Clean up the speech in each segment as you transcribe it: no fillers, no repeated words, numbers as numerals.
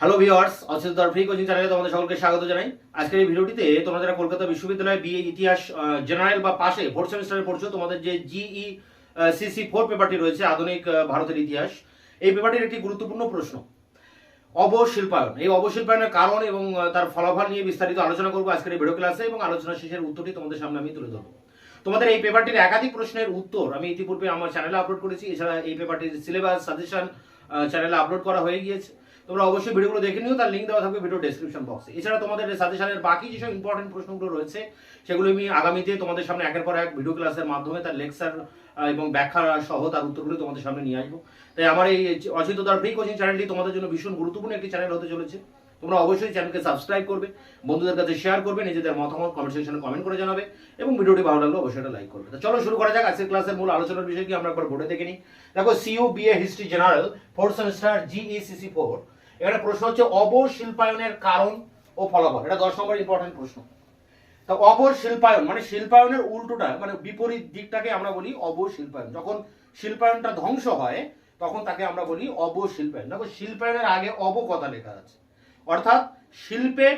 Hello viewers, Achinta free coaching চ্যানেলে তোমাদের সকলকে স্বাগত জানাই। আজকের এই ভিডিওটিতে তোমরা যারা কলকাতা বিশ্ববিদ্যালয়ে বিএ ইতিহাস জেনারেল বা পাশে ফোর্থ সেমিস্টারে পড়ছো, তোমাদের যে জিই সিসি 4 পেপারটি রয়েছে আধুনিক ভারতের ইতিহাস, এই পেপারটির একটি গুরুত্বপূর্ণ প্রশ্ন অবশিল্পায়ন। এই অবশিল্পায়নের কারণ এবং তার ফলাফল নিয়ে বিস্তারিত আলোচনা করবো আজকের এই ভিডিও ক্লাসে, এবং আলোচনা শেষের উত্তরটি তোমাদের সামনে আমি তুলে ধরবো। তোমাদের এই পেপারটির একাধিক প্রশ্নের উত্তর আমি ইতিপূর্বে আমার চ্যানেলে আপলোড করেছি। এছাড়া এই পেপারটির সিলেবাস সাজেশন চ্যানেলে আপলোড করা হয়ে গিয়েছে। তোমরা অবশ্যই ভিডিওগুলো দেখে নিও, তার লিঙ্ক দেওয়া থাকবে ভিডিও ডেসক্রিপশন বক্সে। এছাড়া তোমাদের সাজেশনের বাকি যেসব ইম্পর্টেন্ট প্রশ্নগুলো রয়েছে সেগুলো আমি আগামীতে তোমাদের সামনে একের পর এক ভিডিও ক্লাসের মাধ্যমে তার লেকচার এবং ব্যাখ্যা সহ তার উত্তরগুলো তোমাদের সামনে নিয়ে আসবো। তাই আমার এই অচিন্ত ফ্রি কোচিং চ্যানেলটি তোমাদের জন্য ভীষণ গুরুত্বপূর্ণ একটি চ্যানেল হতে চলেছে। তোমরা অবশ্যই চ্যানেলকে সাবস্ক্রাইব করবে, বন্ধুদের কাছে শেয়ার করবে, নিজেদের মতামত কমেন্ট সেকশনে কমেন্ট করে জানাবে, এবং ভিডিওটি ভালো লাগলে অবশ্যই এটা লাইক করবে। তো চলো শুরু করা যাক আজকের ক্লাসের মূল আলোচনার বিষয় কি আমরা একবার বোর্ডে দেখে নিই। দেখো, CU BA history general fourth semester GECC 4, এখানে প্রশ্ন হচ্ছে অবশিল্পায়নের কারণ ও ফলাফল। এটা 10 নম্বর ইম্পর্টেন্ট প্রশ্ন। তো অবশিল্পায়ন মানে শিল্পায়নের উল্টোটা, মানে বিপরীত দিকটাকে আমরা বলি অবশিল্পায়ন। যখন শিল্পায়নটা ধ্বংস হয় তখন তাকে আমরা বলি অবশিল্পায়ন। দেখো, শিল্পায়নের আগে অব কথা লেখা আছে, অর্থাৎ শিল্পের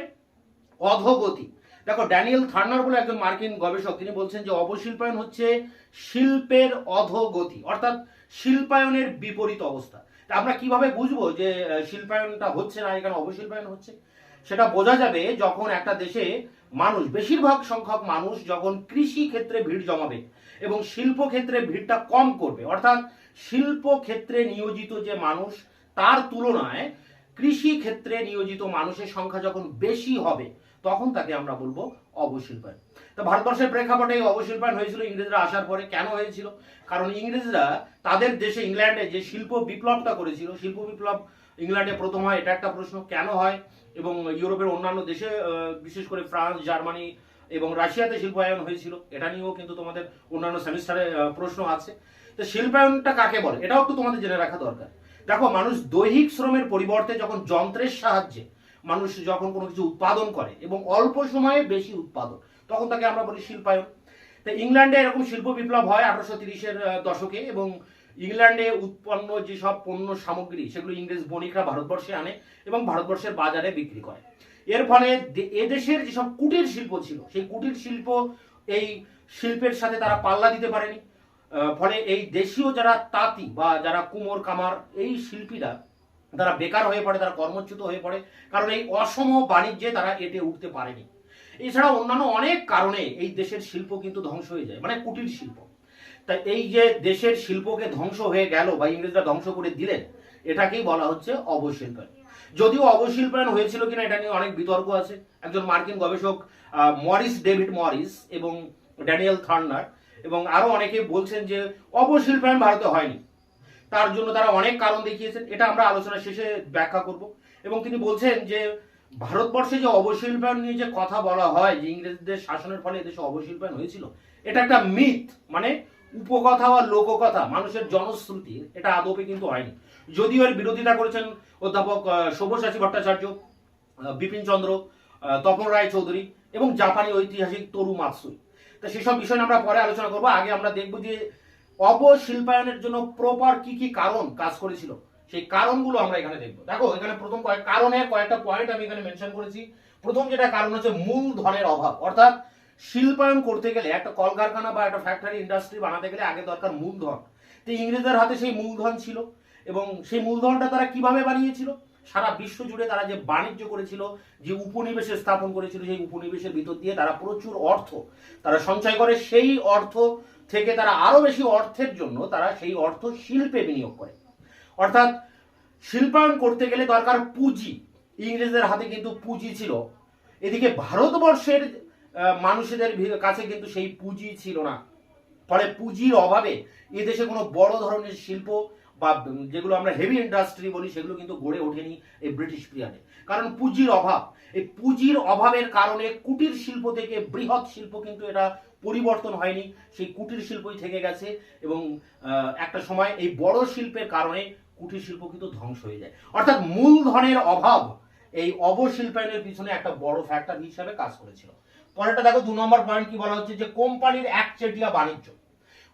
অধোগতি। দেখো, ড্যানিয়েল থার্নার বলে একজন মার্কিন গবেষক, তিনি বলছেন যে অবশিল্পায়ন হচ্ছে শিল্পের অধোগতি, অর্থাৎ শিল্পায়নের বিপরীত অবস্থা। আমরা কিভাবে বুঝবো যে শিল্পায়নটা হচ্ছে না, এখানে অবশিল্পায়ন হচ্ছে? সেটা বোঝা যাবে যখন একটা দেশে মানুষ, বেশিরভাগ সংখ্যক মানুষ যখন কৃষি ক্ষেত্রে ভিড় জমাবে এবং শিল্প ক্ষেত্রে ভিড়টা কম করবে, অর্থাৎ শিল্প ক্ষেত্রে নিয়োজিত যে মানুষ তার তুলনায় কৃষি ক্ষেত্রে নিয়োজিত মানুষের সংখ্যা যখন বেশি হবে, তখন তাকে আমরা বলবো অবশিল্পায়ন। তো ভারতবর্ষের প্রেক্ষাপটে এই অবশিল্পায়ন হয়েছিল ইংরেজরা আসার পরে। কেন হয়েছিল? কারণ ইংরেজরা তাদের দেশে ইংল্যান্ডে যে শিল্প বিপ্লবটা করেছিল, শিল্প বিপ্লব ইংল্যান্ডে প্রথম হয়, এটা একটা প্রশ্ন। কেন হয়? এবং ইউরোপের অন্যান্য দেশে বিশেষ করে ফ্রান্স, জার্মানি এবং রাশিয়াতে শিল্পায়ন হয়েছিল, এটা নিয়েও কিন্তু তোমাদের অন্যান্য সেমিস্টারে প্রশ্ন আছে। তো শিল্পায়নটা কাকে বলে এটাও একটু তোমাদের জেনে রাখা দরকার। দেখো, মানুষ দৈহিক শ্রমের পরিবর্তে যখন যন্ত্রের সাহায্যে মানুষ যখন কোনো কিছু উৎপাদন করে এবং অল্প সময়ে বেশি উৎপাদন, তখন তাকে আমরা বলি শিল্পায়ন। তো ইংল্যান্ডে এরকম শিল্প বিপ্লব হয় 1830-এর দশকে, এবং ইংল্যান্ডে উৎপন্ন যেসব পণ্য সামগ্রী সেগুলো ইংরেজ বণিকরা ভারতবর্ষে আনে এবং ভারতবর্ষের বাজারে বিক্রি করে। এর ফলে এদেশের যেসব কুটির শিল্প ছিল, সেই কুটির শিল্প এই শিল্পের সাথে তারা পাল্লা দিতে পারেনি। ফলে এই দেশীয় যারা তাঁতি বা যারা কুমোর কামার, এই শিল্পীরা তারা বেকার হয়ে পড়ে, তারা কর্মচ্যুত হয়ে পড়ে, কারণ এই অসম বাণিজ্যে তারা এটে উঠতে পারেনি। এছাড়া অন্যান্য অনেক কারণে এই দেশের শিল্প কিন্তু ধ্বংস হয়ে যায়, মানে কুটির শিল্প। তাই এই যে দেশের শিল্পকে ধ্বংস হয়ে গেল বা ইংরেজরা ধ্বংস করে দিলেন, এটাকেই বলা হচ্ছে অবশিল্পায়ন। যদিও অবশিল্পায়ন হয়েছিল কিনা এটা নিয়ে অনেক বিতর্ক আছে। একজন মার্কিন গবেষক ডেভিড মরিস এবং ড্যানিয়েল থার্নার এবং আরো অনেকে বলছেন যে অবশিল্পায়ন ভারতে হয়নি। তার জন্য তারা অনেক কারণ দেখিয়েছেন, এটা আমরা আলোচনা শেষে ব্যাখ্যা করব। এবং তিনি বলছেন যে ভারতবর্ষে যে অবশিল্পায়ন নিয়ে যে কথা বলা হয় যে ইংরেজদের শাসনের ফলে এদেশে অবশিল্পায়ন হয়েছিল, এটা একটা মিথ, মানে উপকথা বা লোককথা, মানুষের জনশ্রুতি। এটা আদপে কিন্তু হয়নি। যদিও এর বিরোধিতা করেছেন অধ্যাপক সব্যসাচী ভট্টাচার্য, বিপিন চন্দ্র, তপন রায় চৌধুরী এবং জাপানি ঐতিহাসিক তরু মাতসুই। তো সেসব বিষয় আমরা পরে আলোচনা করবো। আগে আমরা দেখবো যে অবশিল্পায়নের জন্য প্রপার কি কি কারণ কাজ করেছিল, সেই কারণগুলো আমরা এখানে দেখবো। দেখো, এখানে প্রথম কারণের কয়েকটা পয়েন্ট আমি এখানে মেনশন করেছি। প্রথম যেটা কারণ হচ্ছে মূলধনের অভাব, অর্থাৎ শিল্পায়ন করতে গেলে, একটা কলকারখানা বা একটা ফ্যাক্টরি ইন্ডাস্ট্রি বানাতে গেলে আগে দরকার মূলধন। তো ইংরেজদের হাতে সেই মূলধন ছিল, এবং সেই মূলধনটা তারা কিভাবে বানিয়েছিল? সারা বিশ্ব জুড়ে তারা যে বাণিজ্য করেছিল, যে উপনিবেশে স্থাপন করেছিল, সেই উপনিবেশের ভিতর দিয়ে তারা প্রচুর অর্থ তারা সঞ্চয় করে। সেই অর্থ থেকে তারা আরো বেশি অর্থের জন্য তারা সেই অর্থ শিল্পে বিনিয়োগ করে। অর্থাৎ শিল্পায়ন করতে গেলে দরকার পুঁজি। ইংরেজদের হাতে কিন্তু পুঁজি ছিল, এদিকে ভারতবর্ষের মানুষদের কাছে কিন্তু সেই পুঁজি ছিল না। ফলে পুঁজির অভাবে এদেশে কোনো বড় ধরনের শিল্প বা যেগুলো আমরা হেভি ইন্ডাস্ট্রি বলি সেগুলো কিন্তু গড়ে ওঠেনি এই ব্রিটিশ পিরিয়ডে, কারণ পুঁজির অভাব। এই পুঁজির অভাবের কারণে কুটির শিল্প থেকে বৃহৎ শিল্প কিন্তু এটা পরিবর্তন হয়নি, সেই কুটির শিল্পই থেকে গেছে। এবং একটা সময় এই বড় শিল্পের কারণে কুটির শিল্প কিন্তু ধ্বংস হয়ে যায়। অর্থাৎ মূলধনের অভাব এই অবশিল্পায়নের পিছনে একটা বড় ফ্যাক্টর হিসাবে কাজ করেছিল। পরেরটা দেখো, 2 নম্বর পয়েন্ট কি বলা হচ্ছে যে কোম্পানির একচেটিয়া বাণিজ্য।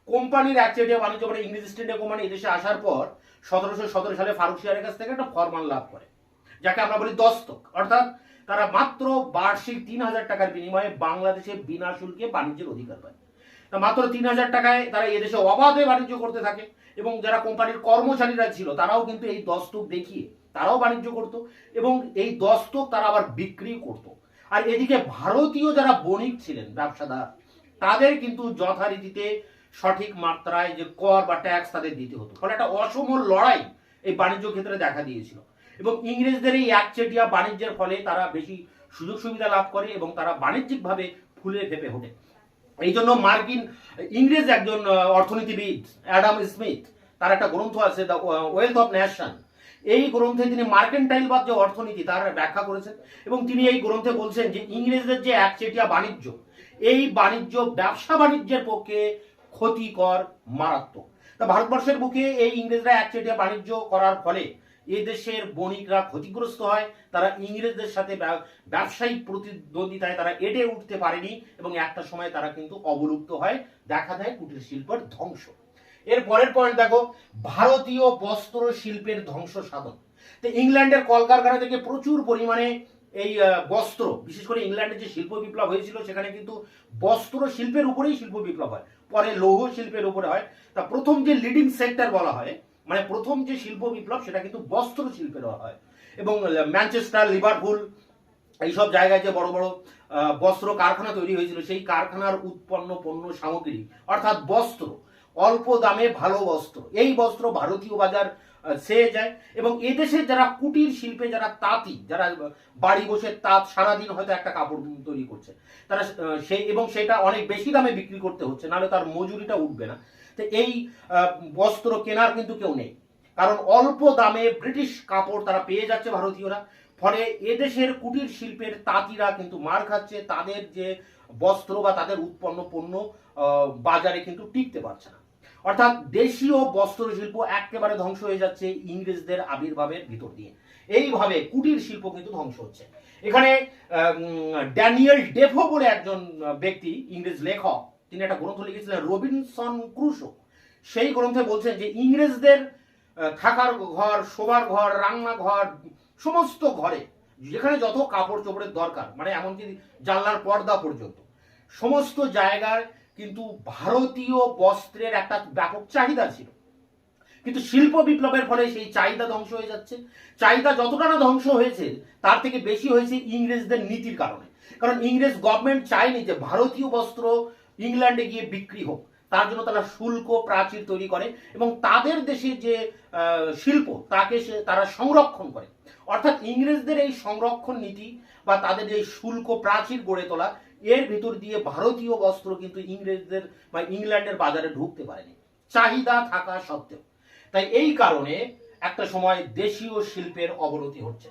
কোম্পানির একচেটিয়া বাণিজ্য মানে ইংরেজ ইস্ট ইন্ডিয়া কোম্পানি এদেশে আসার পর 1717 সালে ফারুক শিয়ারের কাছ থেকে একটা ফরমান লাভ করে। যাকে আমরা বলি দস্তক, অর্থাৎ তারা মাত্র বার্ষিক 3,000 টাকার বিনিময়ে বাংলাদেশে বিনা শুল্কে বাণিজ্যের অধিকার পায়। মাত্র 3,000 টাকায় তারা এদেশে অবাধে বাণিজ্য করতে থাকে এবং যারা কোম্পানির কর্মচারীরা ছিল তারাও কিন্তু এই দস্তক দেখিয়ে তারাও বাণিজ্য করত এবং এই দস্তক তারা আবার বিক্রি করত। আর এদিকে ভারতীয় যারা বণিক ছিলেন, ব্যবসাদার, তাদের কিন্তু যথারীতিতে সঠিক মাত্রায় যে কর বা ট্যাক্স তাদের দিতে হতো। ফলে একটা অসম লড়াই এই বাণিজ্য ক্ষেত্রে দেখা দিয়েছিল এবং ইংরেজদের এই একচেটিয়া বাণিজ্যের ফলে তারা বেশি সুযোগ সুবিধা লাভ করে এবং তারা বাণিজ্যিকভাবে ফুলে ফেপে ওঠে। এই জন্য ইংরেজ একজন অর্থনীতিবিদ অ্যাডাম স্মিথ, তার একটা গ্রন্থ আছে দ্য ওয়েলথ অফ নেশন। এই গ্রন্থে তিনি মার্কেন্টাইলবাদ যে অর্থনীতি তার ব্যাখ্যা করেছেন এবং তিনি এই গ্রন্থে বলছেন যে ইংরেজদের যে একচেটিয়া বাণিজ্য, এই বাণিজ্য ব্যবসা বাণিজ্যের পক্ষে ক্ষতিকর, মারাত্মক। তা ভারতবর্ষের বুকে এই ইংরেজরা একচেটিয়া বাণিজ্য করার ফলে এই দেশের বণিকরা ক্ষতিগ্রস্ত হয়। তারা ইংরেজদের সাথে ব্যবসায়িক প্রতিদ্বন্দ্বিতায় তারা এটে উঠতে পারেনি এবং একটা সময় তারা কিন্তু অবলুপ্ত হয়, দেখা দেয় কুটির শিল্পের ধ্বংস। এর পরের পয়েন্ট দেখো, ভারতীয় বস্ত্র শিল্পের ধ্বংস সাধন। তো ইংল্যান্ডের কলকারখানা থেকে প্রচুর পরিমাণে এই বস্ত্র, বিশেষ করে ইংল্যান্ডে যে শিল্প বিপ্লব হয়েছিল সেখানে কিন্তু বস্ত্র শিল্পের উপরেই শিল্প বিপ্লব হয়, পরে লৌহ শিল্পের উপরে হয়। তা প্রথম যে লিডিং সেক্টর বলা হয়, মানে প্রথম যে শিল্প বিপ্লব, সেটা কিন্তু বস্ত্র শিল্পের হয় এবং ম্যানচেস্টার, লিভারপুল এইসব জায়গায় যে বড় বড় বস্ত্র কারখানা তৈরি হয়েছিল, সেই কারখানার উৎপন্ন পণ্য সামগ্রী অর্থাৎ বস্ত্র, অল্প দামে ভালো বস্ত্র, এই বস্ত্র ভারতীয় বাজার ছেয়ে যায় এবং এদেশের যারা কুটির শিল্পে যারা তাঁতি, যারা বাড়ি বসে তাঁত সারাদিন হয়তো একটা কাপড় তৈরি করছে, তারা এবং সেটা অনেক বেশি দামে বিক্রি করতে হচ্ছে, নাহলে তার মজুরিটা উঠবে না। তো এই বস্ত্র কেনার কিন্তু কেউ নেই, কারণ অল্প দামে ব্রিটিশ কাপড় তারা পেয়ে যাচ্ছে ভারতীয়রা। ফলে এদেশের কুটির শিল্পের তাঁতিরা কিন্তু মার খাচ্ছে, তাদের যে বস্ত্র বা তাদের উৎপন্ন পণ্য বাজারে কিন্তু টিকতে পারছে না। অর্থাৎ দেশীয় বস্ত্র শিল্প একেবারে ধ্বংস হয়ে যাচ্ছে ইংরেজদের আবির্ভাবের ভিতর দিয়ে। এইভাবে কুটির শিল্প কিন্তু ধ্বংস হচ্ছে। এখানে ড্যানিয়েল ডেফো বলে একজন ব্যক্তি, ইংরেজ লেখক, তিনি একটা গ্রন্থ লিখেছিলেন রবিনসন ক্রুসো। সেই গ্রন্থে বলছেন যে ইংরেজদের থাকার ঘর, শোবার ঘর, রান্নাঘর, সমস্ত ঘরে যেখানে যত কাপড় চোপড়ের দরকার, মানে এমনকি জানলার পর্দা পর্যন্ত, সমস্ত জায়গায় কিন্তু ভারতীয় বস্ত্রের একটা ব্যাপক চাহিদা ছিল। কিন্তু শিল্প বিপ্লবের ফলে সেই চাহিদা ধ্বংস হয়ে যাচ্ছে। চাহিদা যতটা না ধ্বংস হয়েছে, তার থেকে বেশি হয়েছে ইংরেজদের নীতির কারণে। কারণ ইংরেজ গভর্নমেন্ট চায়নি যে ভারতীয় বস্ত্র ইংল্যান্ডে গিয়ে বিক্রি হোক, তার জন্য তারা শুল্ক প্রাচীর তৈরি করে এবং তাদের দেশে যে শিল্প তাকে তারা সংরক্ষণ করে। অর্থাৎ ইংরেজদের এই সংরক্ষণ নীতি বা তাদের এই শুল্ক প্রাচীর গড়ে তোলা, এর ভিতর দিয়ে ভারতীয় বস্ত্র কিন্তু ইংরেজদের বা ইংল্যান্ডের বাজারে ঢুকতে পারেনি, চাহিদা থাকা সত্ত্বেও। তাই এই কারণে একটা সময় দেশীয় শিল্পের অবনতি হচ্ছে।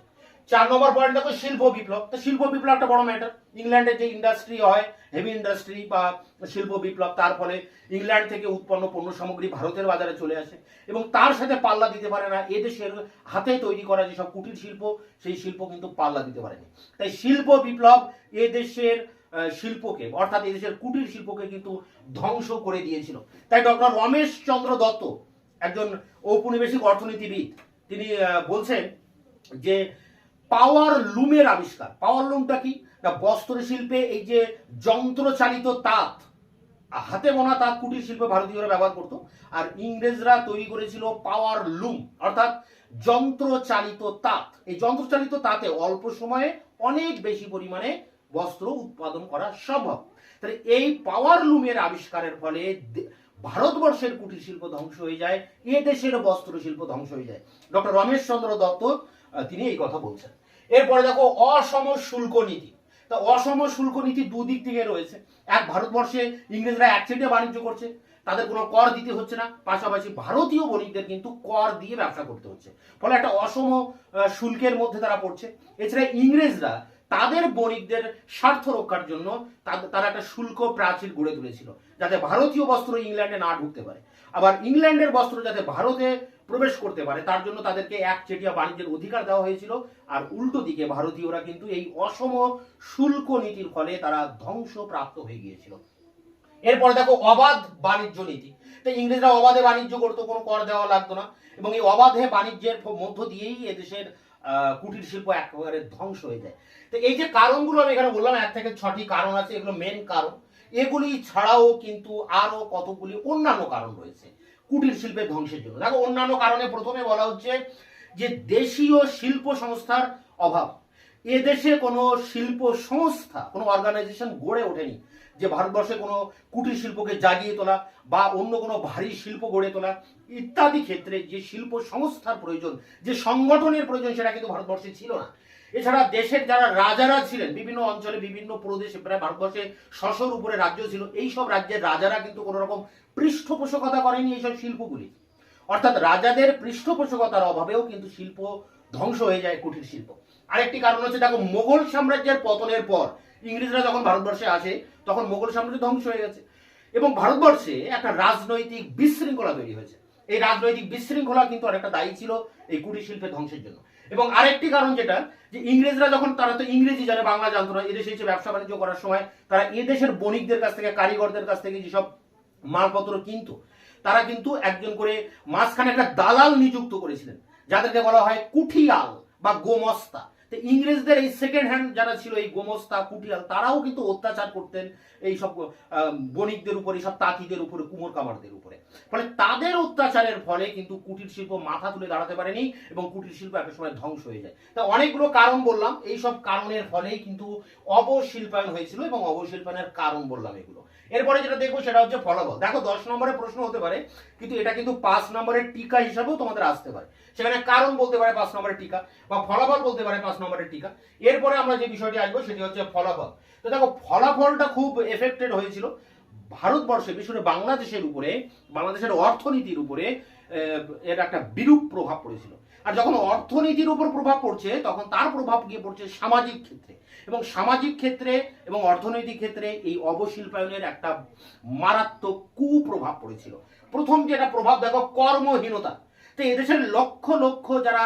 4 নম্বর পয়েন্ট দেখো, শিল্প বিপ্লব। তো শিল্প বিপ্লব একটা বড় ম্যাটার। ইংল্যান্ডের যে ইন্ডাস্ট্রি হয়, হেভি ইন্ডাস্ট্রি বা শিল্প বিপ্লব, তার ফলে ইংল্যান্ড থেকে উৎপন্ন পণ্য সামগ্রী ভারতের বাজারে চলে আসে এবং তার সাথে পাল্লা দিতে পারে না এদেশের হাতে তৈরি করা যেসব কুটির শিল্প, সেই শিল্প কিন্তু পাল্লা দিতে পারেনি। তাই শিল্প বিপ্লব এদেশের শিল্পকে, অর্থাৎ এদেশের কুটির শিল্পকে কিন্তু ধ্বংস করে দিয়েছিল। তাই ডক্টর রমেশ চন্দ্র দত্ত, একজন ঔপনিবেশিক অর্থনীতিবিদ, তিনি বলছেন যে পাওয়ার লুমের আবিষ্কার। পাওয়ার লুমটা কি না, বস্ত্র শিল্পে এই যে যন্ত্রচালিত তাঁত, হাতে বোনা তাঁত কুটির শিল্পে ভারতীয়রা ব্যবহার করত, আর ইংরেজরা তৈরি করেছিল পাওয়ার লুম অর্থাৎ যন্ত্রচালিত তাঁত। এই যন্ত্রচালিত তাঁতে অল্প সময়ে অনেক বেশি পরিমাণে বস্ত্র উৎপাদন করা সম্ভব। তাহলে এই পাওয়ার লুমের আবিষ্কারের ফলে ভারতবর্ষের কুটির শিল্প ধ্বংস হয়ে যায়, এ দেশের বস্ত্র শিল্প ধ্বংস হয়ে যায়। ডক্টর রমেশ চন্দ্র দত্ত তিনি এই কথা বলছেন। এরপরে দেখো অসম শুল্ক নীতি। তা অসম শুল্ক নীতি দুদিক থেকে রয়েছে। এক, ভারতবর্ষে ইংরেজরা একচেটিয়া বাণিজ্য করছে, তাদের কোনো কর দিতে হচ্ছে না, পাশাপাশি ভারতীয় বণিকদের কিন্তু কর দিয়ে ব্যবসা করতে হচ্ছে, ফলে একটা অসম শুল্কের মধ্যে তারা পড়ছে। এছাড়া ইংরেজরা তাদের বণিকদের স্বার্থ রক্ষার জন্য তারা একটা শুল্ক প্রাচীর গড়ে তুলেছিল, যাতে ভারতীয় বস্ত্র ইংল্যান্ডে না ঢুকতে পারে, আবার ইংল্যান্ডের বস্ত্র যাতে ভারতে প্রবেশ করতে পারে তার জন্য তাদেরকে একচেটিয়া বাণিজ্যের অধিকার দেওয়া হয়েছিল। আর উল্টো দিকে ভারতীয়রা কিন্তু এই অসম শুল্ক নীতির ফলে তারা ধ্বংসপ্রাপ্ত হয়ে গিয়েছিল। এরপরে দেখো অবাধ বাণিজ্য নীতি। তো ইংরেজরা অবাধে বাণিজ্য করতো, কোনো কর দেওয়া লাগতো না এবং এই অবাধে বাণিজ্যের মধ্য দিয়েই এদেশের কুটির শিল্প একেবারে ধ্বংস হয়ে যায়। তো এই যে কারণগুলো আমি এখানে বললাম 1 থেকে 6টি কারণ আছে, এগুলো মেন কারণ। এগুলি ছাড়াও কিন্তু আরো কতগুলি অন্যান্য কারণ রয়েছে কুটির শিল্পের ধ্বংসের জন্য। দেখো, অন্যান্য কারণে প্রথমে বলা হচ্ছে যে দেশীয় শিল্প সংস্থার অভাব। এদেশে কোনো শিল্প সংস্থা, কোনো অর্গানাইজেশন গড়ে ওঠেনি যে ভারতবর্ষে কোনো কুটির শিল্পকে জাগিয়ে তোলা বা অন্য কোনো ভারী শিল্প গড়ে তোলা ইত্যাদি ক্ষেত্রে যে শিল্প সংস্থার প্রয়োজন, যে সংগঠনের প্রয়োজন, সেটা কিন্তু ভারতবর্ষে ছিল না। এছাড়া দেশের যারা রাজারা ছিলেন বিভিন্ন অঞ্চলে, বিভিন্ন প্রদেশে, প্রায় ভারতবর্ষে 600-র উপরে রাজ্য ছিল, এই সব রাজ্যের রাজারা কিন্তু কোনো রকম পৃষ্ঠপোষকতা করেনি এইসব শিল্পগুলি। অর্থাৎ রাজাদের পৃষ্ঠপোষকতার অভাবেও কিন্তু শিল্প ধ্বংস হয়ে যায়, কুটির শিল্প। আরেকটি কারণ হচ্ছে, দেখো, মোগল সাম্রাজ্যের পতনের পর ইংরেজরা যখন ভারতবর্ষে আসে তখন মোগল সাম্রাজ্য ধ্বংস হয়ে গেছে এবং ভারতবর্ষে একটা রাজনৈতিক বিশৃঙ্খলা তৈরি হয়েছে। এই রাজনৈতিক বিশৃঙ্খলা কিন্তু অনেকটা দায়ী ছিল এই কুটির শিল্পের ধ্বংসের জন্য। এবং আরেকটি কারণ যেটা, যে ইংরেজরা যখন, তারা তো ইংরেজি জানে, বাংলা জানতো না, এদেশে এসে ব্যবসা বাণিজ্য করার সময় তারা এদেশের বণিকদের কাছ থেকে, কারিগরদের কাছ থেকে যেসব মালপত্র কিনতো, তারা কিন্তু একজন করে মাঝখানে একটা দালাল নিযুক্ত করেছিলেন, যাদেরকে বলা হয় কুঠিয়াল বা গোমস্তা। তো ইংরেজদের এই সেকেন্ড হ্যান্ড যারা ছিল, এই গোমস্তা, কুঠিয়াল, তারাও কিন্তু অত্যাচার করতেন এই সব বণিকদের উপরে, সব তাঁতিদের উপরে, কুমোর কামারদের উপরে। ফলে তাদের অত্যাচারের ফলে কিন্তু কুটির শিল্প মাথা তুলে দাঁড়াতে পারেনি এবং কুটির শিল্প একটা সময় ধ্বংস হয়ে যায়। তা অনেকগুলো কারণ বললাম, এই সব কারণের ফলেই কিন্তু অবশিল্পায়ন হয়েছিল এবং অবশিল্পায়নের কারণ বললাম এগুলো। এরপরে যেটা দেখবো সেটা হচ্ছে ফলাফল। দেখো, 10 নম্বরের প্রশ্ন হতে পারে, কিন্তু এটা কিন্তু 5 নম্বরের টিকা হিসাবেও তোমাদের আসতে পারে। সেখানে কারণ বলতে পারে 5 নম্বরের টিকা, বা ফলাফল বলতে পারে 5 নম্বরের টিকা। এরপরে আমরা যে বিষয়টি আসবো সেটি হচ্ছে ফলাফল। তো দেখো, ফলাফলটা খুব এফেক্টেড হয়েছিল ভারতবর্ষে, বিশেষ করে বাংলাদেশের উপরে, বাংলাদেশের অর্থনীতির উপরে এর একটা বিরূপ প্রভাব পড়েছিল। আর যখন অর্থনীতির উপর প্রভাব পড়ছে, তখন তার প্রভাব গিয়ে পড়ছে সামাজিক ক্ষেত্রে, এবং সামাজিক ক্ষেত্রে এবং অর্থনৈতিক ক্ষেত্রে এই অবশিল্পায়নের একটা মারাত্মক কুপ্রভাব পড়েছিল। প্রথম যেটা প্রভাব, দেখো, কর্মহীনতা। তো এদেশের লক্ষ লক্ষ যারা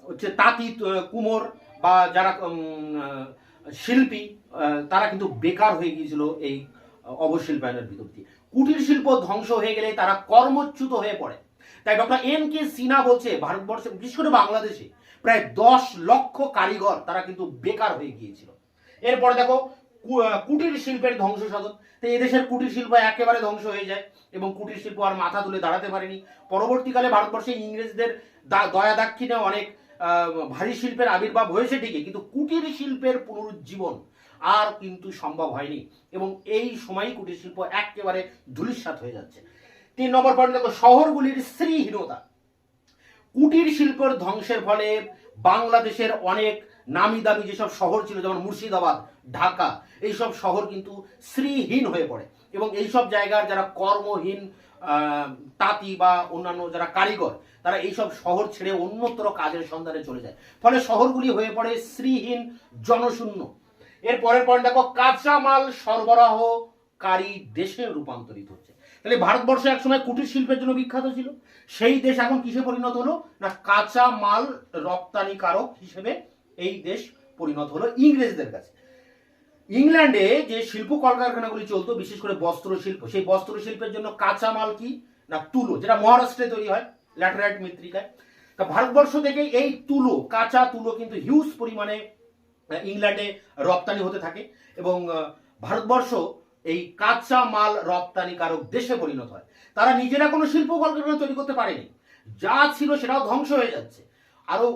হচ্ছে তাঁতি, কুমোর বা যারা শিল্পী, তারা কিন্তু বেকার হয়ে গিয়েছিল এই অবশিল্পায়নের ভিতর দিয়ে। কুটির শিল্প ধ্বংস হয়ে গেলে তারা কর্মচ্যুত হয়ে পড়ে। তাই ডক্টর এন.কে. সিনহা বলছে, ভারতবর্ষে, বিশেষ করে বাংলাদেশে প্রায় 10 লক্ষ কারিগর তারা কিন্তু বেকার হয়ে গিয়েছিল। এরপরে দেখো, কুটির শিল্পের ধ্বংস সাধন। তো এদেশের কুটির শিল্প একেবারে ধ্বংস হয়ে যায় এবং কুটির শিল্প আর মাথা তুলে দাঁড়াতে পারেনি। পরবর্তীকালে ভারতবর্ষে ইংরেজদের দয়া দাক্ষিণে অনেক ভারী শিল্পের আবির্ভাব হয়েছে ঠিকই, কিন্তু কুটির শিল্পের পুনরুজ্জীবন আর কিন্তু সম্ভব হয়নি এবং এই সময়ই কুটির শিল্প একেবারে ধূলিসাৎ হয়ে যাচ্ছে। 3 নম্বর পয়েন্ট দেখো, শহরগুলির শ্রীহীনতা। কুটির শিল্পের ধ্বংসের ফলে বাংলাদেশের অনেক নামি দামি যেসব শহর ছিল, যেমন মুর্শিদাবাদ, ঢাকা, এইসব শহর কিন্তু শ্রীহীন হয়ে পড়ে এবং এইসব জায়গার যারা কর্মহীন তাঁতি বা অন্যান্য যারা কারিগর, তারা এইসব শহর ছেড়ে অন্যত্র কাজের সন্ধানে চলে যায়। ফলে শহরগুলি হয়ে পড়ে শ্রীহীন, জনশূন্য। এর পরের পয়েন্ট দেখো, কাঁচামাল সরবরাহকারী দেশে রূপান্তরিত হচ্ছে। তাহলে ভারতবর্ষ একসময় কুটির শিল্পের জন্য বিখ্যাত ছিল, সেই দেশ এখন কিসে পরিণত হলো না, কাঁচা মাল রপ্তানিকারক হিসেবে এই দেশ পরিণত হলো ইংরেজদের কাছে। ইংল্যান্ডে যে শিল্প কলকারখানাগুলি চলতো, বিশেষ করে বস্ত্র শিল্প, সেই বস্ত্র শিল্পের জন্য কাঁচা মাল কি না, তুলো, যেটা মহারাষ্ট্রে তৈরি হয় ল্যাটেরাইট মৃত্তিকায়। তা ভারতবর্ষ থেকে এই তুলো, কাঁচা তুলো কিন্তু হিউজ পরিমাণে ইংল্যান্ডে রপ্তানি হতে থাকে এবং ভারতবর্ষ এই কাঁচা মাল রপ্তানিকারক দেশে পরিণত হয়। তারা নিজেরা কোনো শিল্প কলকারখানা তৈরি করতে পারেনি, যা ছিল সেটাও ধ্বংস হয়ে যাচ্ছে। আরো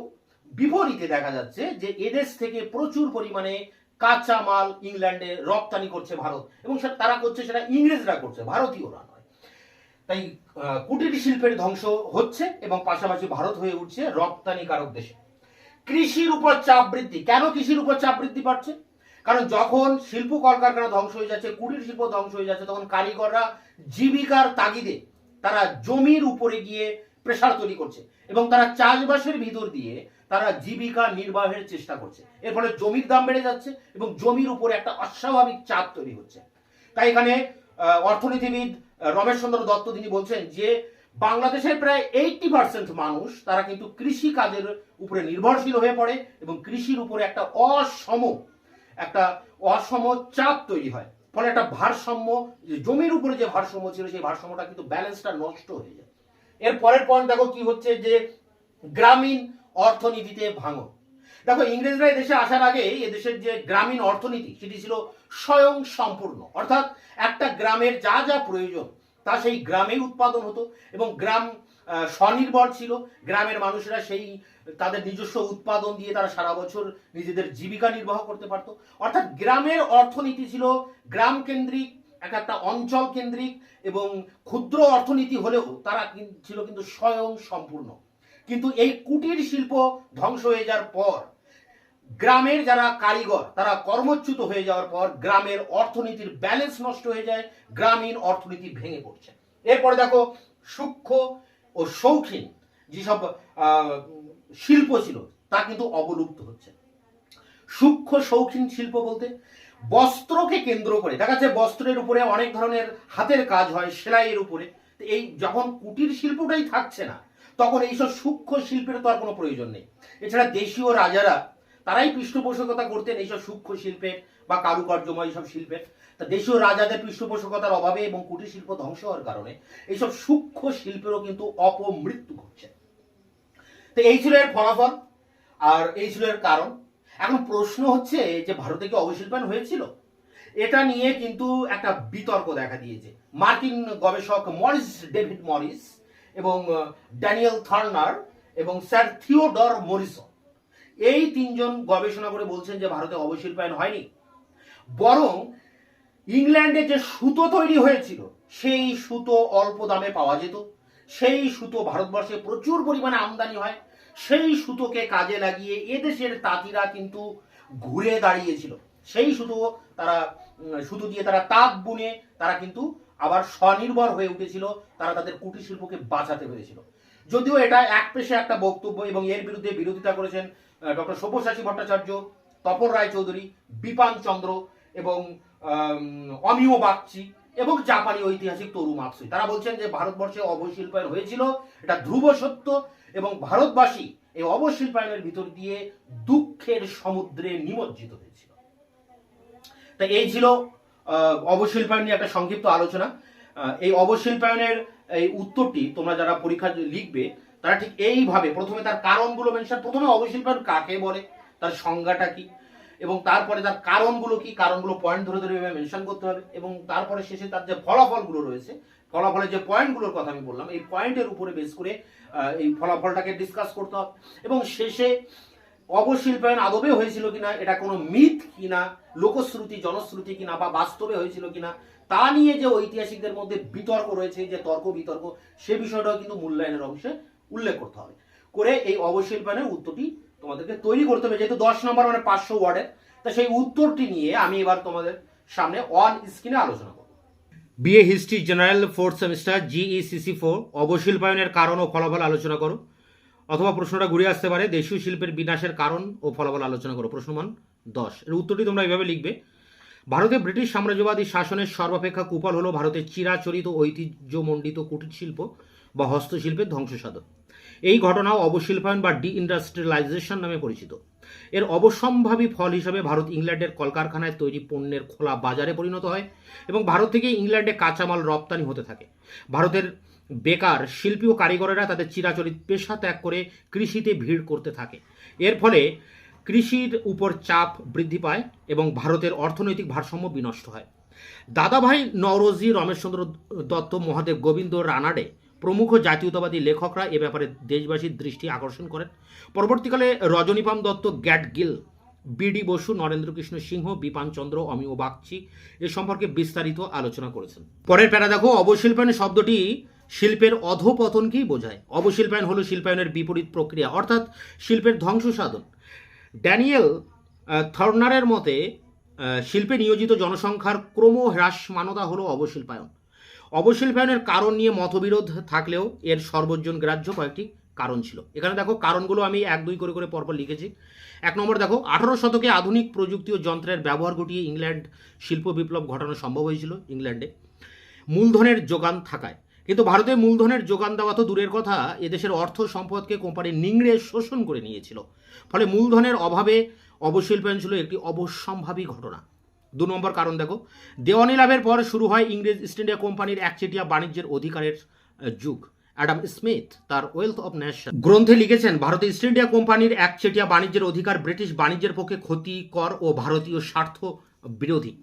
বিপরীতে দেখা যাচ্ছে যে এদেশ থেকে প্রচুর পরিমাণে কাঁচা মাল ইংল্যান্ডে রপ্তানি করছে ভারত, এবং তারা করছে সেটা ইংরেজরা করছে, ভারতীয়রা নয়। তাই কুটির শিল্পের ধ্বংস হচ্ছে এবং পাশাপাশি ভারত হয়ে উঠছে রপ্তানিকারক দেশে। কৃষির উপর চাপ বৃদ্ধি। কেন কৃষির উপর চাপ বৃদ্ধি পাচ্ছে? কারণ যখন শিল্প কলকারখানা ধ্বংস হয়ে যাচ্ছে, কুটির শিল্প ধ্বংস হয়ে যাচ্ছে, তখন কারিগররা জীবিকার তাগিদে তারা জমির উপরে গিয়ে প্রেসার তৈরি করছে এবং তারা চাষবাসের ভিতর দিয়ে তারা জীবিকা নির্বাহের চেষ্টা করছে। এর ফলে জমির দাম বেড়ে যাচ্ছে এবং জমির উপরে একটা অস্বাভাবিক চাপ তৈরি হচ্ছে। তাই এখানে অর্থনীতিবিদ রমেশ চন্দ্র দত্ত তিনি বলছেন যে বাংলাদেশের প্রায় 80% মানুষ তারা কিন্তু কৃষি কাজের উপরে নির্ভরশীল হয়ে পড়ে এবং কৃষির উপরে একটা অসম চাপ তৈরি হয়। ফলে একটা ভারসাম্য, জমির উপরে যে ভারসাম্য ছিল সেই ভারসাম্যটা কিন্তু ব্যালেন্সটা নষ্ট হয়ে যায়। এর পরের পয়েন্ট দেখো কি হচ্ছে, যে গ্রামীণ অর্থনীতিতে ভাঙন। দেখো, ইংরেজরা এদেশে আসার আগে এদেশের যে গ্রামীণ অর্থনীতি সেটি ছিল স্বয়ং সম্পূর্ণ, অর্থাৎ একটা গ্রামের যা যা প্রয়োজন তা সেই গ্রামেই উৎপাদন হতো এবং গ্রাম স্বনির্ভর ছিল। গ্রামের মানুষেরা সেই তাদের নিজস্ব উৎপাদন দিয়ে তারা সারা বছর নিজেদের জীবিকা নির্বাহ করতে পারত। অর্থাৎ গ্রামের অর্থনীতি ছিল গ্রাম কেন্দ্রিক, একটা অঞ্চল কেন্দ্রিক এবং ক্ষুদ্র অর্থনীতি হলেও তারা ছিল কিন্তু স্বয়ং সম্পূর্ণ। কিন্তু এই কুটির শিল্প ধ্বংস হয়ে যাওয়ার পর, গ্রামের যারা কারিগর তারা কর্মচ্যুত হয়ে যাওয়ার পর গ্রামের অর্থনীতির ব্যালেন্স নষ্ট হয়ে যায়, গ্রামীণ অর্থনীতি ভেঙে পড়ছে। এরপরে দেখো, সূক্ষ্ম ও শৌখিন যেসব শিল্প ছিল তা কিন্তু অবলুপ্ত হচ্ছে। সূক্ষ্ম শৌখিন শিল্প বলতে বস্ত্রকে কেন্দ্র করে, দেখা যাচ্ছে বস্ত্রের উপরে অনেক ধরনের হাতের কাজ হয়, সেলাইয়ের উপরে। এই যখন কুটির শিল্পটাই থাকছে না, তখন এইসব সূক্ষ্ম শিল্পের তো আর কোনো প্রয়োজন নেই। এছাড়া দেশীয় রাজারা তারাই পৃষ্ঠপোষকতা করতেন এইসব সূক্ষ্ম শিল্পের বা কারুকার্যময় এইসব শিল্পের। তা দেশীয় রাজাদের পৃষ্ঠপোষকতার অভাবে এবং কুটির শিল্প ধ্বংস হওয়ার কারণে এইসব সূক্ষ্ম শিল্পেরও কিন্তু অপমৃত্যু ঘটছে। তো এই ছিল এর ফলাফল আর এই ছিল এর কারণ। এখন প্রশ্ন হচ্ছে যে ভারতে কি অবশিল্পায়ন হয়েছিল? এটা নিয়ে কিন্তু একটা বিতর্ক দেখা দিয়েছে। মার্কিন গবেষক ডেভিড মরিস এবং ড্যানিয়েল থার্নার এবং স্যার থিওডর মরিসন, এই তিনজন গবেষণা করে বলছেন যে ভারতে অবশিল্পায়ন হয়নি, বরং ইংল্যান্ডে যে সুতো তৈরি হয়েছিল সেই সুতো অল্প দামে পাওয়া যেত, সেই সুতো ভারতবর্ষে প্রচুর পরিমাণে আমদানি হয়, সেই সুতোকে কাজে লাগিয়ে এদেশের তাঁতিরা কিন্তু ঘুরে দাঁড়িয়েছিল। সেই সুতো দিয়ে তারা তাঁত বুনে তারা কিন্তু আবার স্বনির্ভর হয়ে উঠেছিল, তারা তাদের কুটির শিল্পকে বাঁচাতে পেরেছিল। যদিও এটা এক পেশে একটা বক্তব্য এবং এর বিরুদ্ধে বিরোধিতা করেছেন ডক্টর সব্যসাচী ভট্টাচার্য, তপন রায়চৌধুরী, বিপান চন্দ্র এবং অমিয় বাগচি এবং জাপানি ঐতিহাসিক তরু মাতসুই। তারা বলছেন যে ভারতবর্ষে অবশিল্পায়ন হয়েছিল, এটা ধ্রুব সত্য, এবং ভারতবাসী এই অবশিল্পায়নের ভিতর দিয়ে দুঃখের সমুদ্রে নিমজ্জিত হয়েছিল। তাই এই ছিল অবশিল্পায়ন নিয়ে একটা সংক্ষিপ্ত আলোচনা। এই অবশিল্পায়নের এই উত্তরটি তোমরা যারা পরীক্ষা লিখবে তারা ঠিক এইভাবে প্রথমে তার কারণগুলো মেনশন, প্রথমে অবশিল্পায়ন কাকে বলে, তার সংজ্ঞাটা কি, এবং তারপরে তার কারণগুলো কি, কারণগুলো পয়েন্ট ধরে ধরে মেনশন করতে হবে, এবং তারপরে শেষে তার যে ফলাফলগুলো রয়েছে, ফলাফলের যে পয়েন্টগুলোর কথা আমি বললাম, এই পয়েন্টের উপরে বেস করে এই ফলাফলটাকে ডিসকাস করতে হবে। এবং শেষে অবশিল্পায়ন আদবে হয়েছিল কিনা, এটা কোনো মিথ কিনা, লোকশ্রুতি জনশ্রুতি কিনা, বা বাস্তবে হয়েছিল কিনা, তা নিয়ে যে ঐতিহাসিকদের মধ্যে বিতর্ক রয়েছে, যে তর্ক বিতর্ক, সে বিষয়টাও কিন্তু মূল্যায়নের অংশে উল্লেখ করতে হবে। করে এই অবশিল্পায়নের উত্তরটি তোমাদেরকে তৈরি করতে হবে, যেহেতু 10 নম্বর মানে 500 ওয়ার্ডের। তা সেই উত্তরটি নিয়ে আমি এবার তোমাদের সামনে অন স্ক্রিনে আলোচনা করব। BA history general 4th semester GECC 4 অবশিল্পায়নের কারণ ও ফলাফল আলোচনা করো। অথবা প্রশ্নটা ঘুরে আসতে পারে, দেশীয় শিল্পের বিনাশের কারণ ও ফলাফল আলোচনা করো। প্রশ্ন মান 10, এর উত্তরটি তোমরা এইভাবে লিখবে। ভারতে ব্রিটিশ সাম্রাজ্যবাদী শাসনের সর্বাপেক্ষা কুফল হলো ভারতের চিরাচরিত ঐতিহ্যমণ্ডিত কুটির শিল্প বা হস্তশিল্পের ধ্বংসসাধন। এই ঘটনাও অবশিল্পায়ন বা ডিইন্ডাস্ট্রিয়ালাইজেশন নামে পরিচিত। এর অবশ্যম্ভাবী ফল হিসাবে ভারত ইংল্যান্ডের কলকারখানায় তৈরি পণ্যের খোলা বাজারে পরিণত হয় এবং ভারত থেকে ইংল্যান্ডে কাঁচামাল রপ্তানি হতে থাকে। ভারতের বেকার শিল্পী ও কারিগরেরা তাদের চিরাচরিত পেশা ত্যাগ করে কৃষিতে ভিড় করতে থাকে। এর ফলে কৃষির উপর চাপ বৃদ্ধি পায় এবং ভারতের অর্থনৈতিক ভারসাম্য বিনষ্ট হয়। দাদাভাই নওরোজি, রমেশচন্দ্র দত্ত, মহাদেব গোবিন্দ রানাডে প্রমুখ জাতীয়তাবাদী লেখকরা এ ব্যাপারে দেশবাসীর দৃষ্টি আকর্ষণ করেন। পরবর্তীকালে রজনীপাম দত্ত, গ্যাট গিল, বিডি বসু, নরেন্দ্রকৃষ্ণ সিংহ, বিপান চন্দ্র, অমিয় বাগচি এ সম্পর্কে বিস্তারিত আলোচনা করেছেন। পরের প্যারা দেখো, অবশিল্পায়ন শব্দটি শিল্পের অধঃপতনকেই বোঝায়। অবশিল্পায়ন হলো শিল্পায়নের বিপরীত প্রক্রিয়া, অর্থাৎ শিল্পের ধ্বংস সাধন। ড্যানিয়েল থার্নারের মতে শিল্পে নিয়োজিত জনসংখ্যার ক্রমহ্রাসমানতা হলো অবশিল্পায়ন। অবশিল্পায়নের কারণ নিয়ে মতবিরোধ থাকলেও এর সর্বজন গ্রাহ্য কয়েকটি কারণ ছিল। এখানে দেখো কারণগুলো আমি 1-2 করে পরপর লিখেছি। 1 নম্বর দেখো, 18 শতকে আধুনিক প্রযুক্তি ও যন্ত্রের ব্যবহার ঘটিয়ে ইংল্যান্ড শিল্প বিপ্লব ঘটানো সম্ভব হয়েছিল ইংল্যান্ডে মূলধনের যোগান থাকায়। কিন্তু ভারতে মূলধনের যোগান দেওয়া তো দূরের কথা, এদেশের অর্থ সম্পদকে কোম্পানি নিংড়ে শোষণ করে নিয়েছিল। ফলে মূলধনের অভাবে অবশিল্পায়ন ছিল একটি অবশ্যম্ভাবী ঘটনা। 2 নম্বর কারণ দেখো, দেওয়ানি লাভের পর শুরু হয় ইংরেজ ইস্ট ইন্ডিয়া কোম্পানির একচেটিয়া বাণিজ্যের অধিকারের যুগ। অ্যাডাম স্মিথ তার ওয়েলথ অফ নেশন গ্রন্থে লিখেছেন, ভারতের ইস্ট ইন্ডিয়া কোম্পানির একচেটিয়া বাণিজ্যের অধিকার ব্রিটিশ বাণিজ্যের পক্ষে ক্ষতিকর ও ভারতীয় স্বার্থ বিরোধী।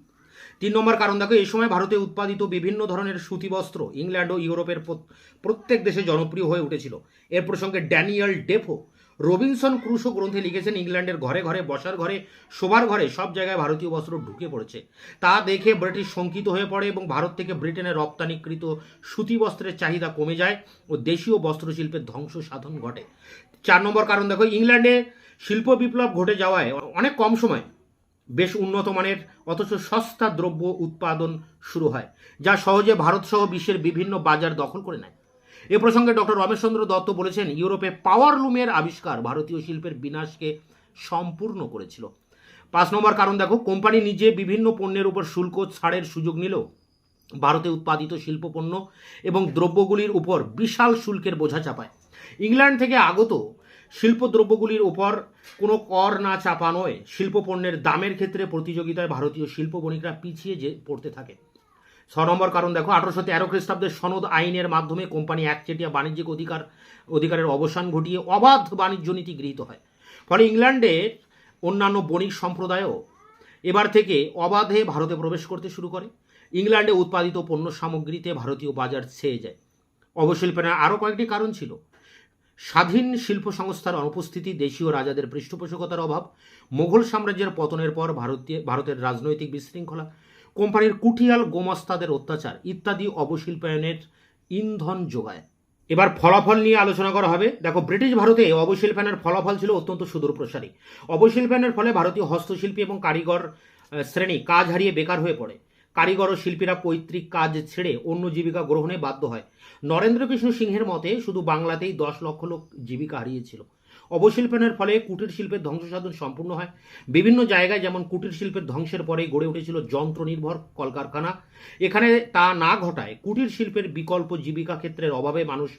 3 নম্বর কারণ দেখো, এই সময় ভারতে উৎপাদিত বিভিন্ন ধরনের সুতি বস্ত্র ইংল্যান্ড ও ইউরোপের প্রত্যেক দেশে জনপ্রিয় হয়ে উঠেছিল। এর প্রসঙ্গে ড্যানিয়েল ডেফো রবিনসন ক্রুশো গ্রন্থে লিখেছেন, ইংল্যান্ডের ঘরে ঘরে, বসার ঘরে, শোবার ঘরে সব জায়গায় ভারতীয় বস্ত্র ঢুকে পড়েছে। তা দেখে ব্রিটিশ শঙ্কিত হয়ে পড়ে এবং ভারত থেকে ব্রিটেনে রপ্তানিকৃত সুতি বস্ত্রের চাহিদা কমে যায় ও দেশীয় বস্ত্রশিল্পের ধ্বংস সাধন ঘটে। 4 নম্বর কারণ দেখো, ইংল্যান্ডে শিল্প বিপ্লব ঘটে যাওয়ায় অনেক কম সময় বেশ উন্নত মানের অথচ সস্তা দ্রব্য উৎপাদন শুরু হয়, যা সহজে ভারত সহ বিশ্বের বিভিন্ন বাজার দখল করে নেয়। এ প্রসঙ্গে ডক্টর রমেশচন্দ্র দত্ত বলেছেন, ইউরোপে পাওয়ার লুমের আবিষ্কার ভারতীয় শিল্পের বিনাশকে সম্পূর্ণ করেছিল। 5 নম্বর কারণ দেখো, কোম্পানি নিজে বিভিন্ন পণ্যের উপর শুল্ক ছাড়ের সুযোগ নিলেও ভারতে উৎপাদিত শিল্পপণ্য এবং দ্রব্যগুলির উপর বিশাল শুল্কের বোঝা চাপায়। ইংল্যান্ড থেকে আগত শিল্পদ্রব্যগুলির উপর কোনো কর না চাপানোয় শিল্পপণ্যের দামের ক্ষেত্রে প্রতিযোগিতায় ভারতীয় শিল্প বণিকরা পিছিয়ে পড়তে থাকে। 6 নম্বর কারণ দেখো, 1813 খ্রিস্টাব্দের সনদ আইনের মাধ্যমে কোম্পানি একচেটিয়া বাণিজ্যিক অধিকারের অবসান ঘটিয়ে অবাধ বাণিজ্য নীতি গৃহীত হয়। ফলে ইংল্যান্ডের অন্যান্য বণিক সম্প্রদায়ও এবার থেকে অবাধে ভারতে প্রবেশ করতে শুরু করে। ইংল্যান্ডে উৎপাদিত পণ্য সামগ্রীতে ভারতীয় বাজার ছেয়ে যায়। অবশিল্পের আরও কয়েকটি কারণ ছিল: স্বাধীন শিল্প সংস্থার অনুপস্থিতি, দেশীয় রাজাদের পৃষ্ঠপোষকতার অভাব, মোগল সাম্রাজ্যের পতনের পর ভারতের রাজনৈতিক বিশৃঙ্খলা, কোম্পানির কুঠিয়াল গোমাস্তাদের অত্যাচার ইত্যাদি অবশিল্পায়নের ইন্ধন যোগায়। এবার ফলাফল নিয়ে আলোচনা করা হবে। দেখো, ব্রিটিশ ভারতে অবশিল্পায়নের ফলাফল ছিল অত্যন্ত সুদূরপ্রসারী। অবশিল্পায়নের ফলে ভারতীয় হস্তশিল্পী এবং কারিগর শ্রেণী কাজ হারিয়ে বেকার হয়ে পড়ে। কারিগর ও শিল্পীরা পৈতৃক কাজ ছেড়ে অন্য জীবিকা গ্রহণে বাধ্য হয়। নরেন্দ্রকৃষ্ণ সিংহের মতে শুধু বাংলাতেই 10 লক্ষ লোক জীবিকা হারিয়েছিল। অবশিল্পায়নের ফলে কুটির শিল্পের ধ্বংসসাধন সম্পূর্ণ হয়। বিভিন্ন জায়গায় যেমন কুটির শিল্পের ধ্বংসের পরে গড়ে উঠেছিল যন্ত্র নির্ভর কলকারখানা, এখানে তা না ঘটায় কুটির শিল্পের বিকল্প জীবিকা ক্ষেত্রের অভাবে মানুষ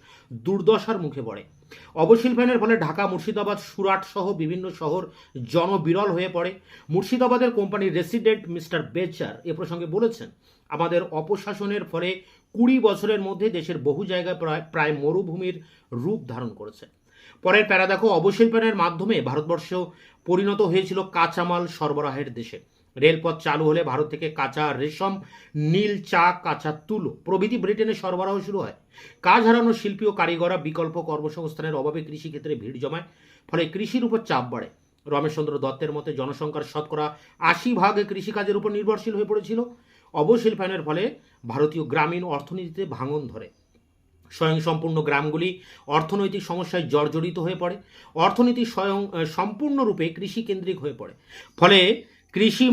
দুর্দশার মুখে পড়ে। অবশিল্পায়নের ফলে ঢাকা, মুর্শিদাবাদ, সুরাট সহ বিভিন্ন শহর জনবিরল হয়ে পড়ে। মুর্শিদাবাদের কোম্পানির রেসিডেন্ট মিস্টার বেচার এ প্রসঙ্গে বলেছেন, আমাদের অপশাসনের ফলে 20 বছরের মধ্যে দেশের বহু জায়গায় প্রায় মরুভূমির রূপ ধারণ করেছে। পরের প্যারা দেখো, অবশিল্পায়নের মাধ্যমে ভারতবর্ষ পরিণত হয়েছিল কাঁচামাল সরবরাহের দেশে। রেলপথ চালু হলে ভারত থেকে কাঁচা রেশম, নীল, চা, কাঁচা তুলো প্রভৃতি ব্রিটেনে সরবরাহ শুরু হয়। কাজ হারানো শিল্পী ও কারিগররা বিকল্প কর্মসংস্থানের অভাবে কৃষিক্ষেত্রে ভিড় জমায়, ফলে কৃষির উপর চাপ বাড়ে। রমেশচন্দ্র দত্তের মতে জনসংখ্যার শতকরা 80% কৃষিকাজের উপর নির্ভরশীল হয়ে পড়েছিল। অবশিল্পায়নের ফলে ভারতীয় গ্রামীণ অর্থনীতিতে ভাঙন ধরে। স্বয়ংসম্পূর্ণ গ্রামগুলি অর্থনৈতিক সমস্যায় জর্জরিত হয়ে পড়ে। অর্থনীতি সম্পূর্ণরূপে কৃষিকেন্দ্রিক হয়ে পড়ে। ফলে কৃষি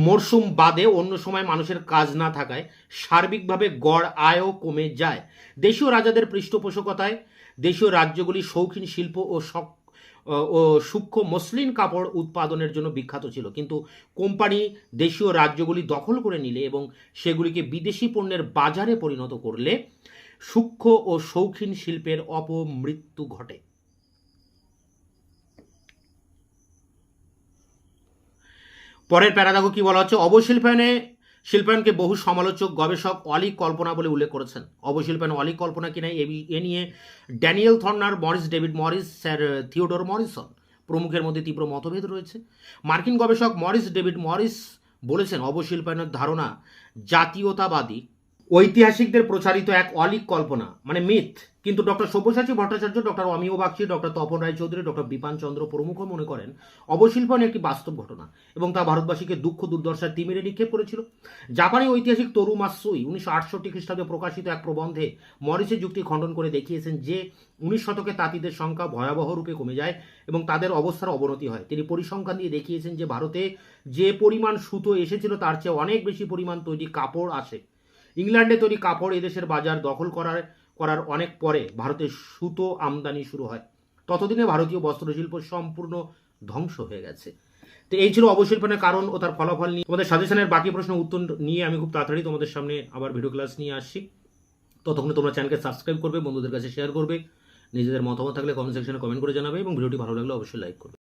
মরশুম বাদে অন্য সময় মানুষের কাজ না থাকায় সার্বিকভাবে গড় আয়ও কমে যায়। দেশীয় রাজাদের পৃষ্ঠপোষকতায় দেশীয় রাজ্যগুলি শৌখিন শিল্প ও সূক্ষ্ম মসলিন কাপড় উৎপাদনের জন্য বিখ্যাত ছিল, কিন্তু কোম্পানি দেশীয় রাজ্যগুলি দখল করে নিলে এবং সেগুলিকে বিদেশি পণ্যের বাজারে পরিণত করলে সূক্ষ্ম ও শৌখিন শিল্পের অপমৃত্যু ঘটে। পরের প্যারাগ্রাফে কি বলা হচ্ছে, শিল্পায়নকে বহু সমালোচক গবেষক অলিক কল্পনা বলে উল্লেখ করেছেন। অবশিল্পায়ন অলিক কল্পনা কিনা এ নিয়ে Daniel Thorner, Morris David Morris, sir Theodore Morrison প্রমুখের মধ্যে তীব্র মতভেদ রয়েছে। মার্কিন গবেষক মরিস ডেভিড মরিস বলেছেন, অবশিল্পায়নের ধারণা জাতীয়তাবাদী ঐতিহাসিকদের প্রচারিত এক অলিক কল্পনা, মানে মিথ। কিন্তু ডক্টর সব্যসাচী ভট্টাচার্য, ডক্টর অমিয় বাগচি, ডক্টর তপন রায়চৌধুরী, ডক্টর বিপান চন্দ্র প্রমুখ মনে করেন অবশিল্পায়ন একটি বাস্তব ঘটনা এবং তা ভারতবাসীকে দুঃখ দুর্দশার তিমিরে নিক্ষেপ করেছিল। জাপানি ঐতিহাসিক তরু মাসুই 1968 খ্রিস্টাব্দে প্রকাশিত এক প্রবন্ধে মরিসের যুক্তি খণ্ডন করে দেখিয়েছেন যে 19 শতকে তাঁতিদের সংখ্যা ভয়াবহ রূপে কমে যায় এবং তাদের অবস্থার অবনতি হয়। তিনি পরিসংখ্যান দিয়ে দেখিয়েছেন যে ভারতে যে পরিমাণ সুতো এসেছিল তার চেয়ে অনেক বেশি পরিমাণ তৈরি কাপড় আসে। ইংল্যান্ডে তৈরি কাপড় এদেশের বাজার দখল করার অনেক পরে ভারতে সুতো আমদানি শুরু হয়। ততদিনে ভারতীয় বস্ত্রশিল্প সম্পূর্ণ ধ্বংস হয়ে গেছে। তো এই ছিল অবশিল্পায়নের কারণ ও তার ফলাফল নিয়ে। তোমাদের সাজেশনের বাকি প্রশ্ন উত্তর নিয়ে আমি খুব তাড়াতাড়ি তোমাদের সামনে আবার ভিডিও ক্লাস নিয়ে আসছি। ততক্ষণে তোমরা চ্যানেলকে সাবস্ক্রাইব করবে, বন্ধুদের কাছে শেয়ার করবে, নিজেদের মতামত থাকলে কমেন্ট সেকশনে কমেন্ট করে জানাবে এবং ভিডিওটি ভালো লাগলে অবশ্যই লাইক করবে।